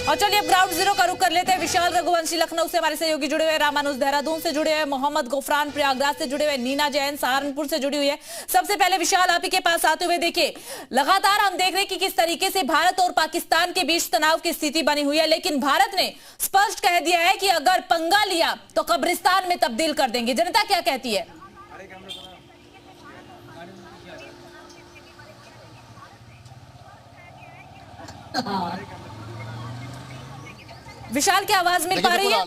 और चलिए अब ग्राउंड जीरो का रुख कर लेते हैं। विशाल रघुवंशी लखनऊ से हमारे सहयोगी जुड़े हुए, रामानुज देहरादून से जुड़े हुए, मोहम्मद गुफरान प्रयागराज से जुड़े हुए, नीना जैन सहारनपुर से जुड़ी हुई है। सबसे पहले विशाल, आप ही के पास आते हुए, देखिए लगातार हम देख रहे हैं कि किस तरीके से भारत और पाकिस्तान के बीच तनाव की स्थिति बनी हुई है, लेकिन भारत ने स्पष्ट कह दिया है कि अगर पंगा लिया तो कब्रिस्तान में तब्दील कर देंगे। जनता क्या कहती है? विशाल की आवाज मिल पा रही है?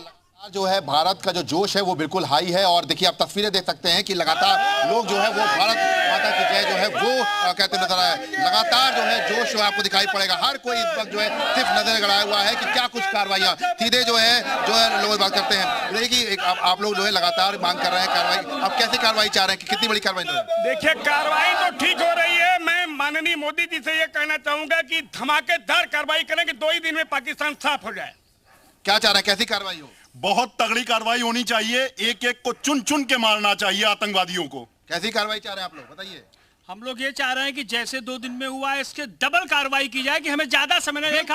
जो है भारत का जो जोश है वो बिल्कुल हाई है। और देखिए आप तस्वीरें देख सकते हैं कि लगातार लोग जो है वो भारत माता की जय जो है वो कहते नजर आए। लगातार जो है जोश जो आपको दिखाई पड़ेगा। हर कोई इस वक्त जो है सिर्फ नजर गड़ाया हुआ है कि क्या कुछ कार्रवाइयां सीधे जो है लोग बात करते हैं। देखिए आप लोग जो है लगातार मांग कर रहे हैं कार्रवाई। आप कैसे कार्रवाई चाह रहे हैं कि कितनी बड़ी कार्रवाई? देखिए कार्रवाई तो ठीक हो रही है। मैं माननीय मोदी जी से ये कहना चाहूंगा कि धमाकेदार कार्रवाई करें कि 2 ही दिन में पाकिस्तान साफ हो जाए। क्या चाह रहे हैं, कैसी कार्रवाई हो? बहुत तगड़ी कार्रवाई होनी चाहिए। एक एक को चुन चुन के मारना चाहिए आतंकवादियों को। कैसी कार्रवाई चाह रहे हैं आप लोग, बताइए? हम लोग ये चाह रहे हैं कि जैसे 2 दिन में हुआ है इसके डबल कार्रवाई की जाए, कि हमें ज्यादा समय नहीं, एक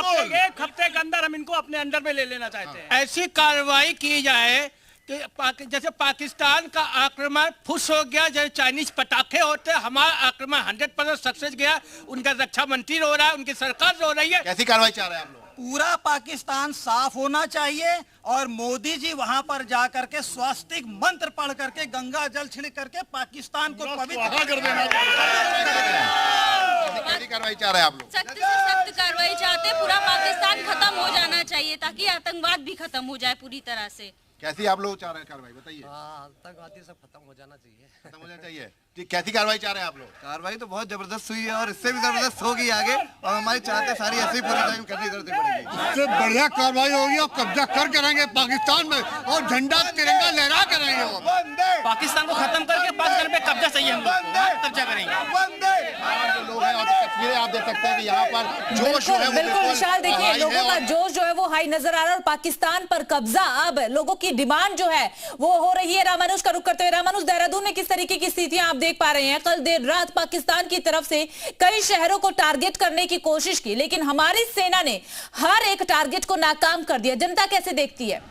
हफ्ते के अंदर हम इनको अपने अंडर में ले लेना चाहते हैं। ऐसी कार्रवाई की जाए कि जैसे पाकिस्तान का आक्रमण फुस हो गया, जैसे चाइनीज पटाखे होते, हमारा आक्रमण 100% सक्सेस गया। उनका रक्षा मंत्री रो रहा है, उनकी सरकार रो रही है। कैसी कार्रवाई चाह रहे हैं आप लोग? पूरा पाकिस्तान साफ होना चाहिए और मोदी जी वहां पर जाकर के स्वास्तिक मंत्र पढ़ करके गंगा जल छिड़क करके पाकिस्तान को पवित्र कर देना। कैसी कार्रवाई चाह रहे हैं आप लोग? सख्त से सख्त कार्रवाई चाहते हैं। पूरा पाकिस्तान खत्म हो जाना चाहिए ताकि आतंकवाद भी खत्म हो जाए पूरी तरह से। कैसी आप लोग चाह रहे हैं कार्रवाई, बताइए? आतंकवादी सब खत्म हो जाना चाहिए। खत्म हो जाना चाहिए। कैसी कार्रवाई चाह रहे हैं आप लोग? कार्रवाई तो बहुत जबरदस्त हुई है और इससे भी जबरदस्त होगी आगे, और हमारी चाहते सारी ऐसी पूरी टाइम करनी जरूरत पड़ेगी। इससे बढ़िया कार्रवाई होगी और कब्जा कर रहेंगे पाकिस्तान में, और झंडा तिरंगा लहरा कर रहेंगे। पाकिस्तान को खत्म करके पाकिस्तान पे कब्जा चाहिए, हम लोग कब्जा करेंगे। लोग हैं और तस्वीरें आप देख सकते हैं कि यहाँ पर जोश है। बिल्कुल विशाल, देखिए लोगों का जोश जो है वो हाई नजर आ रहा है और पाकिस्तान पर कब्जा, अब लोगों की डिमांड जो है वो हो रही है। रामानुज का रुख करते हुए, रामानुज देहरादून में किस तरीके की स्थितियां आप देख पा रहे हैं? कल देर रात पाकिस्तान की तरफ से कई शहरों को टारगेट करने की कोशिश की, लेकिन हमारी सेना ने हर एक टारगेट को नाकाम कर दिया। जनता कैसे देखती है?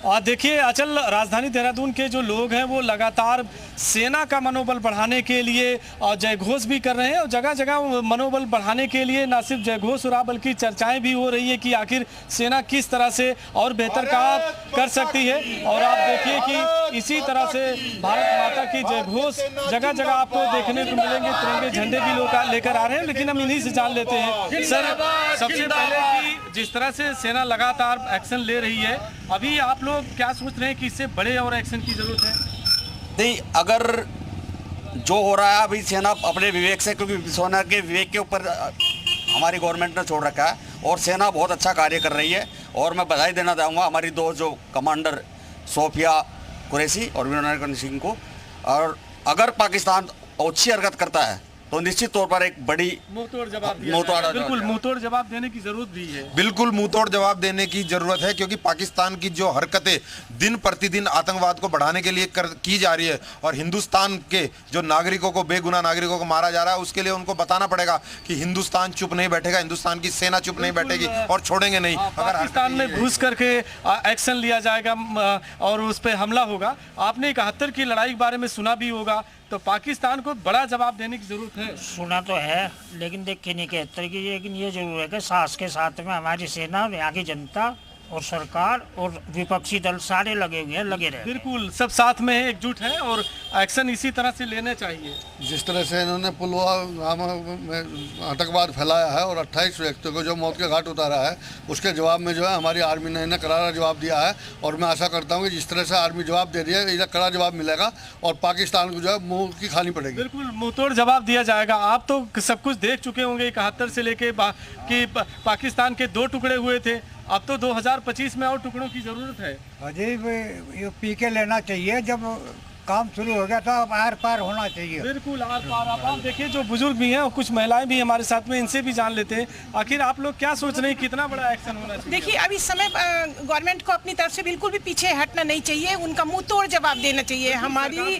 और देखिए अचल, राजधानी देहरादून के जो लोग हैं वो लगातार सेना का मनोबल बढ़ाने के लिए और जयघोष भी कर रहे हैं, और जगह जगह मनोबल बढ़ाने के लिए न सिर्फ जयघोष हो रहा बल्कि चर्चाएं भी हो रही है कि आखिर सेना किस तरह से और बेहतर काम कर सकती है। और आप देखिए कि इसी तरह से भारत माता की जयघोष जगह जगह आपको देखने को मिलेंगे। तिरंगे झंडे भी लोग लेकर आ रहे हैं, लेकिन हम इन्हीं से जान लेते हैं सर, सबसे पहले कि जिस तरह से सेना लगातार एक्शन ले रही है, अभी आप लोग क्या सोच रहे हैं कि इससे बड़े और एक्शन की जरूरत है? नहीं, अगर जो हो रहा है अभी सेना अपने विवेक से, क्योंकि सेना के विवेक के ऊपर हमारी गवर्नमेंट ने छोड़ रखा है और सेना बहुत अच्छा कार्य कर रही है। और मैं बधाई देना चाहूँगा हमारी 2 जो कमांडर सोफिया कुरैशी और विनोद सिंह को। और अगर पाकिस्तान अच्छी हरकत करता है तो निश्चित तौर पर एक बड़ी मुंहतोड़ जवाब बिल्कुल मुंहतोड़ जवाब देने की जरूरत भी है। बिल्कुल मुंहतोड़ जवाब देने की जरूरत है, क्योंकि पाकिस्तान की जो हरकतें दिन प्रतिदिन आतंकवाद को बढ़ाने के लिए की जा रही है और हिंदुस्तान के जो नागरिकों को, बेगुनाह नागरिकों को मारा जा रहा है, उसके लिए उनको बताना पड़ेगा कि हिंदुस्तान चुप नहीं बैठेगा, हिंदुस्तान की सेना चुप नहीं बैठेगी और छोड़ेंगे नहीं। अगर पाकिस्तान में घुस करके एक्शन लिया जाएगा और उस पर हमला होगा, आपने 71 की लड़ाई के बारे में सुना भी होगा, तो पाकिस्तान को बड़ा जवाब देने की जरूरत है। सुना तो है, लेकिन देख नहीं 71 की, लेकिन ये जरूर है कि सास के साथ में हमारी सेना और यहाँ की जनता और सरकार और विपक्षी दल सारे लगे हुए हैं, लगे रहे। बिल्कुल सब साथ में है, एकजुट है और एक्शन इसी तरह से लेने चाहिए। जिस तरह से इन्होंने पुलवामा में आतंकवाद फैलाया है और 28 व्यक्तियों को जो मौत के घाट उतारा है, उसके जवाब में जो है हमारी आर्मी ने इन्हें करारा जवाब दिया है। और मैं आशा करता हूँ कि जिस तरह से आर्मी जवाब दे रही है, इन्हें कड़ा जवाब मिलेगा और पाकिस्तान को जो है मुँह की खानी पड़ेगी। बिल्कुल मुंहतोड़ जवाब दिया जाएगा। आप तो सब कुछ देख चुके होंगे 71 से लेके कि पाकिस्तान के 2 टुकड़े हुए थे, अब तो 2025 में और टुकड़ों की जरूरत है। अजय ये पी के लेना चाहिए। जब काम शुरू हो गया था, अब आर पार होना चाहिए। बिल्कुल आर पार। आप देखिए जो बुजुर्ग भी हैं और कुछ महिलाएं भी हमारे साथ में, इनसे भी जान लेते हैं आखिर आप लोग क्या सोच रहे हैं, कितना बड़ा एक्शन होना चाहिए? देखिए अब इस समय गवर्नमेंट को अपनी तरफ से बिल्कुल भी पीछे हटना नहीं चाहिए, उनका मुंह तोड़ जवाब देना चाहिए। हमारी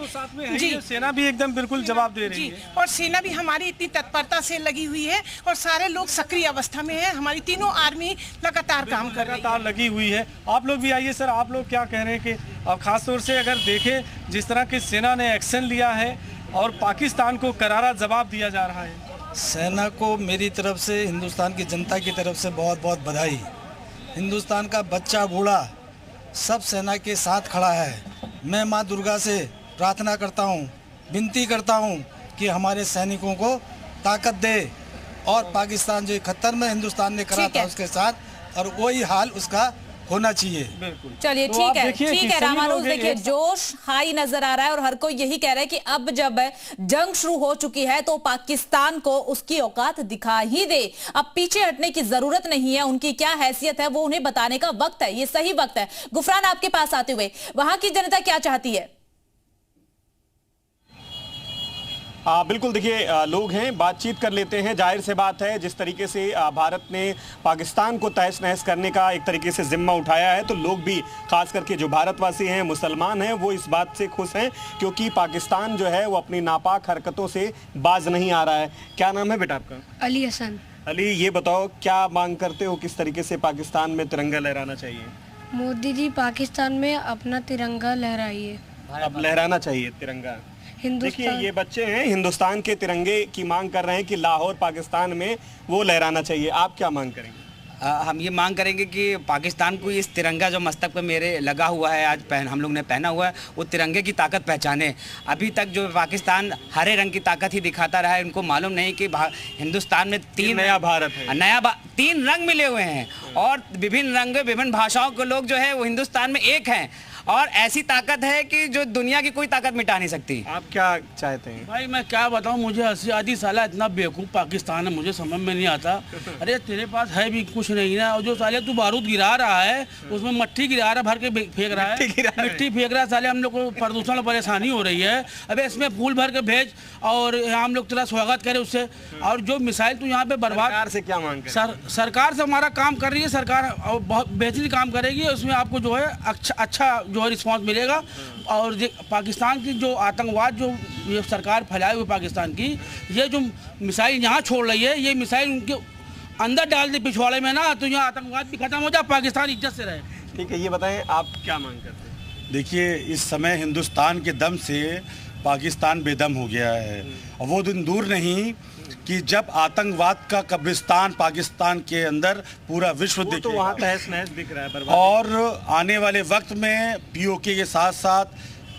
जी सेना भी एकदम बिल्कुल जवाब दे रही है और सेना भी हमारी इतनी तत्परता से लगी हुई है और सारे लोग सक्रिय अवस्था में है। हमारी तीनों आर्मी लगातार काम कर रही है, लगी हुई है। आप लोग भी आइए सर, आप लोग क्या कह रहे हैं कि अब खास तौर से अगर देखें जिस तरह की सेना ने एक्शन लिया है और पाकिस्तान को करारा जवाब दिया जा रहा है। सेना को मेरी तरफ से, हिंदुस्तान की जनता की तरफ से बहुत बहुत बधाई। हिंदुस्तान का बच्चा बूढ़ा सब सेना के साथ खड़ा है। मैं माँ दुर्गा से प्रार्थना करता हूँ, विनती करता हूँ कि हमारे सैनिकों को ताकत दे और पाकिस्तान जो 71 में हिंदुस्तान ने करा था उसके साथ, और वही हाल उसका होना चाहिए। बिल्कुल। चलिए ठीक है, ठीक है रामानुज। देखिए जोश हाई नजर आ रहा है और हर कोई यही कह रहा है कि अब जब जंग शुरू हो चुकी है तो पाकिस्तान को उसकी औकात दिखा ही दे। अब पीछे हटने की जरूरत नहीं है, उनकी क्या हैसियत है वो उन्हें बताने का वक्त है, ये सही वक्त है। गुफरान आपके पास आते हुए वहां की जनता क्या चाहती है? बिल्कुल देखिए लोग हैं, बातचीत कर लेते हैं। जाहिर से बात है जिस तरीके से भारत ने पाकिस्तान को तहस नहस करने का एक तरीके से जिम्मा उठाया है, तो लोग भी खास करके जो भारतवासी हैं, मुसलमान हैं, वो इस बात से खुश हैं क्योंकि पाकिस्तान जो है वो अपनी नापाक हरकतों से बाज नहीं आ रहा है। क्या नाम है बेटा आपका? अली हसन। अली, ये बताओ क्या मांग करते हो, किस तरीके से पाकिस्तान में तिरंगा लहराना चाहिए? मोदी जी पाकिस्तान में अपना तिरंगा लहराइए। अब लहराना चाहिए तिरंगा। देखिए ये बच्चे हैं हिंदुस्तान के तिरंगे की मांग कर रहे हैं कि लाहौर पाकिस्तान में वो लहराना चाहिए। आप क्या मांग करेंगे? हम ये मांग करेंगे कि पाकिस्तान को इस तिरंगा जो मस्तक पे मेरे लगा हुआ है, आज हम लोग ने पहना हुआ है, वो तिरंगे की ताकत पहचाने। अभी तक जो पाकिस्तान हरे रंग की ताकत ही दिखाता रहा है, उनको मालूम नहीं कि हिंदुस्तान में नया भारत है, तीन रंग मिले हुए हैं और विभिन्न रंग, विभिन्न भाषाओं के लोग जो है वो हिंदुस्तान में एक हैं और ऐसी ताकत है कि जो दुनिया की कोई ताकत मिटा नहीं सकती। आप क्या चाहते हैं? भाई मैं क्या बताऊं, मुझे हंसी आती, साला इतना बेवकूफ़ पाकिस्तान है, मुझे समझ में नहीं आता। अरे तेरे पास है भी कुछ नहीं ना, और जो साले तू बारूद गिरा रहा है उसमें मट्टी गिरा रहा, भर के फेंक रहा है, मिट्टी फेंक रहा है। साले हम लोग को प्रदूषण और परेशानी हो रही है। अबे इसमें फूल भर के भेज और हम लोग तेरा स्वागत करें उससे। और जो मिसाइल तू यहाँ पे बर्बाद, सरकार से क्या मांग करें? सरकार से हमारा काम कर रही है, सरकार बहुत बेहतरीन काम करेगी, उसमें आपको जो है अच्छा जो है रिस्पॉन्स मिलेगा। और पाकिस्तान की जो आतंकवाद जो ये सरकार फैलाए हुए पाकिस्तान की, ये जो मिसाइल यहाँ छोड़ रही है, ये मिसाइल उनके अंदर डाल दे पिछवाड़े में ना, तो यहाँ आतंकवाद भी खत्म हो जाए, पाकिस्तान इज्जत से रहे। ठीक है, ये बताएं आप क्या मांग करते हैं? देखिए इस समय हिंदुस्तान के दम से पाकिस्तान बेदम हो गया है और वो दिन दूर नहीं कि जब आतंकवाद का कब्रिस्तान पाकिस्तान के अंदर पूरा विश्व दिखे, तो वहाँ तहस नहस दिख रहा है। और आने वाले वक्त में पीओके के साथ साथ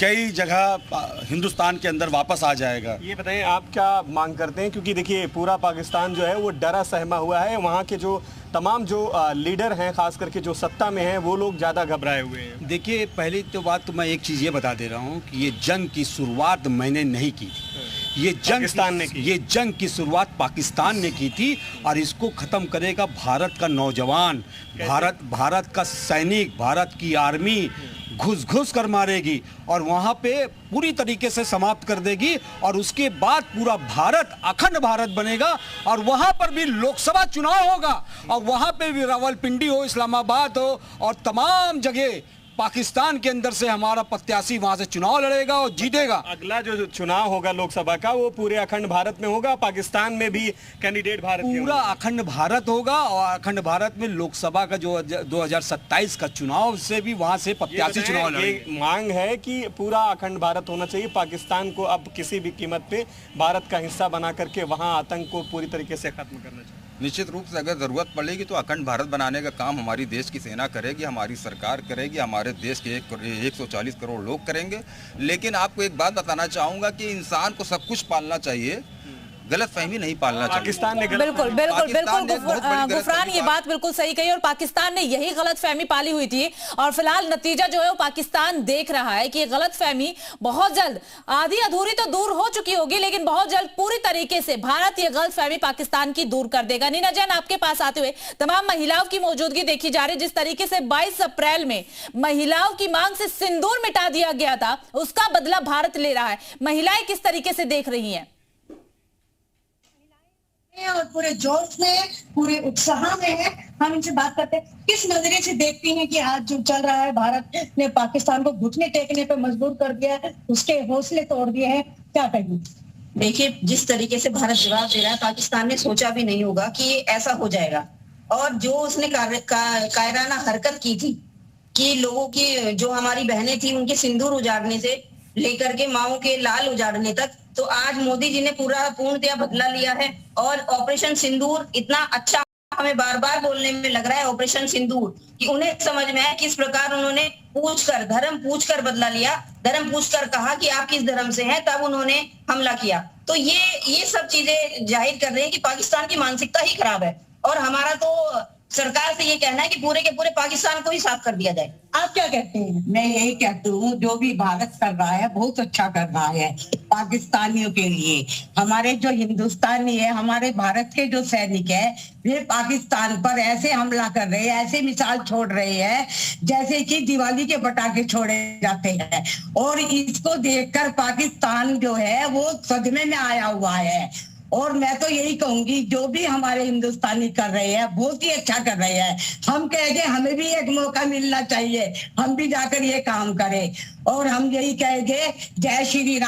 कई जगह हिंदुस्तान के अंदर वापस आ जाएगा। ये बताएं आप क्या मांग करते हैं, क्योंकि देखिए पूरा पाकिस्तान जो है वो डरा सहमा हुआ है। वहाँ के जो तमाम जो लीडर हैं, खास करके जो सत्ता में हैं, वो लोग ज़्यादा घबराए हुए हैं। देखिए पहली तो बात तो मैं एक चीज़ ये बता दे रहा हूँ कि ये जंग की शुरुआत मैंने नहीं की थी, ये जंग की शुरुआत पाकिस्तान ने की थी और इसको ख़त्म करेगा भारत का नौजवान, भारत का सैनिक, भारत की आर्मी घुस कर मारेगी और वहाँ पे पूरी तरीके से समाप्त कर देगी और उसके बाद पूरा भारत अखंड भारत बनेगा और वहाँ पर भी लोकसभा चुनाव होगा और वहाँ पे भी रावलपिंडी हो, इस्लामाबाद हो और तमाम जगह पाकिस्तान के अंदर से हमारा प्रत्याशी वहां से चुनाव लड़ेगा और जीतेगा। अगला जो चुनाव होगा लोकसभा का, वो पूरे अखंड भारत में होगा, पाकिस्तान में भी कैंडिडेट भारत पूरा अखंड भारत होगा और अखंड भारत में लोकसभा का जो 2027 का चुनाव से भी वहां से प्रत्याशी चुनाव लड़ेगा। मांग है कि पूरा अखंड भारत होना चाहिए, पाकिस्तान को अब किसी भी कीमत पे भारत का हिस्सा बना करके वहाँ आतंक को पूरी तरीके से खत्म करना चाहिए। निश्चित रूप से अगर ज़रूरत पड़ेगी तो अखंड भारत बनाने का काम हमारी देश की सेना करेगी, हमारी सरकार करेगी, हमारे देश के 140 करोड़ लोग करेंगे। लेकिन आपको एक बात बताना चाहूँगा कि इंसान को सब कुछ पालना चाहिए गलत फहमी नहीं पालना चाहिए। पाकिस्तान ने बिल्कुल गुफरान ये बात बिल्कुल सही कही और पाकिस्तान ने यही गलत फहमी पाली हुई थी और फिलहाल नतीजा जो है वो पाकिस्तान देख रहा है कि ये गलत फहमी बहुत जल्द, आधी अधूरी तो दूर हो चुकी होगी लेकिन बहुत जल्द पूरी तरीके से भारत ये गलत फहमी पाकिस्तान की दूर कर देगा। नीना जैन, आपके पास आते हुए तमाम महिलाओं की मौजूदगी देखी जा रही है। जिस तरीके से 22 अप्रैल में महिलाओं की मांग से सिंदूर मिटा दिया गया था उसका बदला भारत ले रहा है। महिलाएं किस तरीके से देख रही हैं? और पूरे जोश में, पूरे उत्साह में है। हम इनसे बात करते हैं, किस नजरिए से देखती हैं कि आज जो चल रहा है, भारत ने पाकिस्तान को घुटने टेकने पे मजबूर कर दिया है, उसके हौसले तोड़ दिए हैं, क्या कहेंगे? देखिए, जिस तरीके से भारत जवाब दे रहा है, पाकिस्तान ने सोचा भी नहीं होगा कि ऐसा हो जाएगा। और जो उसने कायराना हरकत की थी कि लोगों की, जो हमारी बहनें थी उनके सिंदूर उजाड़ने से लेकर के माओ के लाल उजाड़ने तक, तो आज मोदी जी ने पूर्णतया बदला लिया है। और ऑपरेशन सिंदूर इतना अच्छा हमें बार बार बोलने में लग रहा है, ऑपरेशन सिंदूर, कि उन्हें समझ में आया किस प्रकार उन्होंने धर्म पूछकर बदला लिया, धर्म पूछकर कहा कि आप किस धर्म से हैं, तब उन्होंने हमला किया। तो ये सब चीजें जाहिर कर रही हैं कि पाकिस्तान की मानसिकता ही खराब है। और हमारा तो सरकार से ये कहना है कि पूरे के पूरे पाकिस्तान को ही साफ कर दिया जाए। आप क्या कहते हैं? मैं यही कहती हूँ, जो भी भारत कर रहा है बहुत अच्छा कर रहा है पाकिस्तानियों के लिए। हमारे जो हिंदुस्तानी है, हमारे भारत के जो सैनिक है, वे पाकिस्तान पर ऐसे हमला कर रहे हैं, ऐसे मिसाल छोड़ रहे हैं जैसे कि दिवाली के पटाखे छोड़े जाते हैं। और इसको देखकर पाकिस्तान जो है वो सदमे में आया हुआ है। और मैं तो यही कहूंगी, जो भी हमारे हिंदुस्तानी कर रहे हैं बहुत ही अच्छा कर रहे हैं। हम कहेंगे हमें भी एक मौका मिलना चाहिए, हम भी जाकर ये काम करें। और हम यही कहेंगे, जय श्री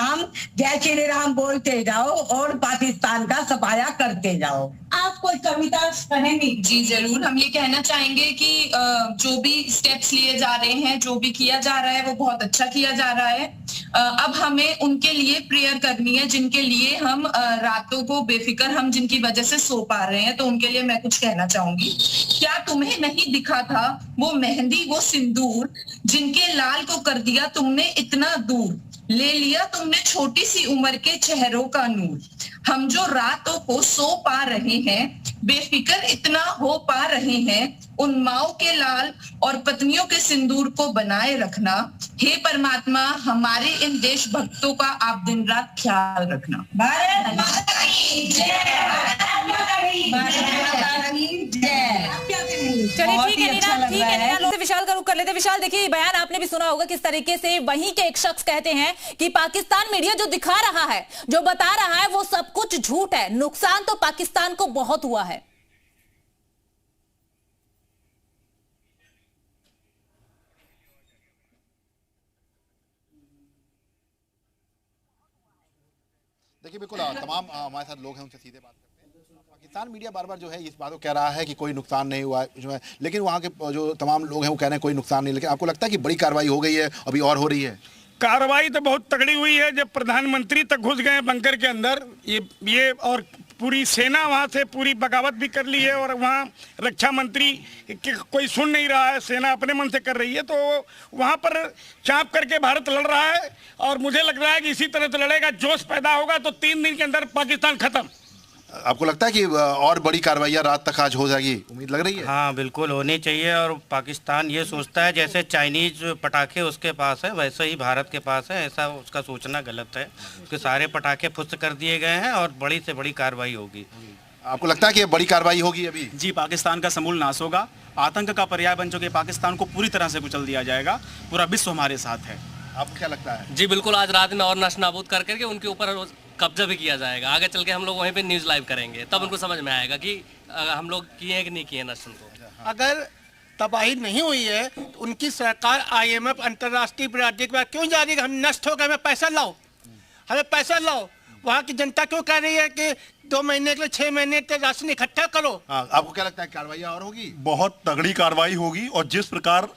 राम बोलते जाओ और पाकिस्तान का सफाया करते जाओ। आप कोई कविता कहेंगी? जी जरूर, हम ये कहना चाहेंगे कि जो भी स्टेप्स लिए जा रहे हैं, जो भी किया जा रहा है वो बहुत अच्छा किया जा रहा है। अब हमें उनके लिए प्रेयर करनी है जिनके लिए हम रातों को बेफिक्र, हम जिनकी वजह से सो पा रहे हैं। तो उनके लिए मैं कुछ कहना चाहूंगी। क्या तुम्हें नहीं दिखा था वो मेहंदी, वो सिंदूर, जिनके लाल को कर दिया तुमने इतना दूर, ले लिया तुमने छोटी सी उम्र के चेहरों का नूर। हम जो रातों को सो पा रहे हैं, बेफिक्र इतना हो पा रहे हैं, उन माओ के लाल और पत्नियों के सिंदूर को बनाए रखना। हे परमात्मा, हमारे इन देशभक्तों का आप दिन रात ख्याल रखना। भारत माता की जय, भारत माता की जय। चलिए ठीक है नीना, लोग से विशाल का रुख कर लेते। विशाल, देखिए बयान आपने भी सुना होगा किस तरीके से वहीं के एक शख्स कहते हैं कि पाकिस्तान मीडिया जो दिखा रहा है, जो बता रहा है, वो सब कुछ झूठ है, नुकसान तो पाकिस्तान को बहुत हुआ है। देखिए बिल्कुल तमाम हमारे साथ लोग हैं, उनसे सीधे बात करते हैं। पाकिस्तान मीडिया बार बार जो है इस बात को कह रहा है कि कोई नुकसान नहीं हुआ जो है, लेकिन वहाँ के जो तमाम लोग हैं वो कह रहे हैं कोई नुकसान नहीं। लेकिन आपको लगता है कि बड़ी कार्रवाई हो गई है, अभी और हो रही है? कार्रवाई तो बहुत तगड़ी हुई है। जब प्रधानमंत्री तक घुस गए बंकर के अंदर, ये और पूरी सेना वहाँ से पूरी बगावत भी कर ली है। और वहाँ रक्षा मंत्री कोई सुन नहीं रहा है, सेना अपने मन से कर रही है। तो वहाँ पर चाँप करके भारत लड़ रहा है और मुझे लग रहा है कि इसी तरह से लड़ेगा। जोश पैदा होगा तो 3 दिन के अंदर पाकिस्तान खत्म। आपको लगता है कि और बड़ी कार्रवाइयाँ रात तक आज हो जाएगी, उम्मीद लग रही है? हाँ बिल्कुल होनी चाहिए। और पाकिस्तान ये सोचता है जैसे चाइनीज पटाखे उसके पास है, वैसे ही भारत के पास है, ऐसा उसका सोचना गलत है। उसके सारे पटाखे फुस्त कर दिए गए हैं और बड़ी से बड़ी कार्रवाई होगी। आपको लगता है कि बड़ी कार्रवाई होगी अभी? जी, पाकिस्तान का समूल नाश होगा। आतंक का पर्याय बन चुके पाकिस्तान को पूरी तरह से कुचल दिया जाएगा। पूरा विश्व हमारे साथ है। आपको क्या लगता है? जी बिल्कुल, आज रात में और नष्ट नाबूद करके उनके ऊपर कब्जा भी किया जाएगा। आगे चल के हम लोग वहीं पे न्यूज़ लाइव करेंगे, तब उनको समझ में आएगा कि हम लोग किए हैं कि नहीं किए नष्ट को। अगर तबाही नहीं हुई है तो उनकी सरकार IMF अंतर्राष्ट्रीय बरादरी के बाद क्यों जा रही है? हम नष्ट हो गए, हमें पैसा लाओ, हमें पैसा लाओ। वहाँ की जनता क्यों कह रही है कि 2 महीने के लिए 6 महीने के राशन इकट्ठा करो? आपको क्या लगता है कार्रवाई और होगी? बहुत तगड़ी कार्रवाई होगी। और जिस प्रकार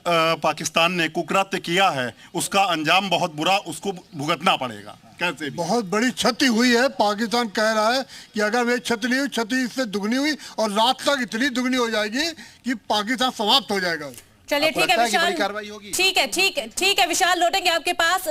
पाकिस्तान ने कुकृत्य किया है उसका अंजाम बहुत बुरा उसको भुगतना पड़ेगा। कैसे? बहुत बड़ी क्षति हुई है। पाकिस्तान कह रहा है कि अगर वे क्षति नहीं हुई, क्षति इससे दुगनी हुई और रात तक इतनी दुगनी हो जाएगी कि पाकिस्तान समाप्त हो जाएगा। चलिए ठीक है विशाल, कार्रवाई होगी? ठीक है विशाल, लौटेंगे आपके पास।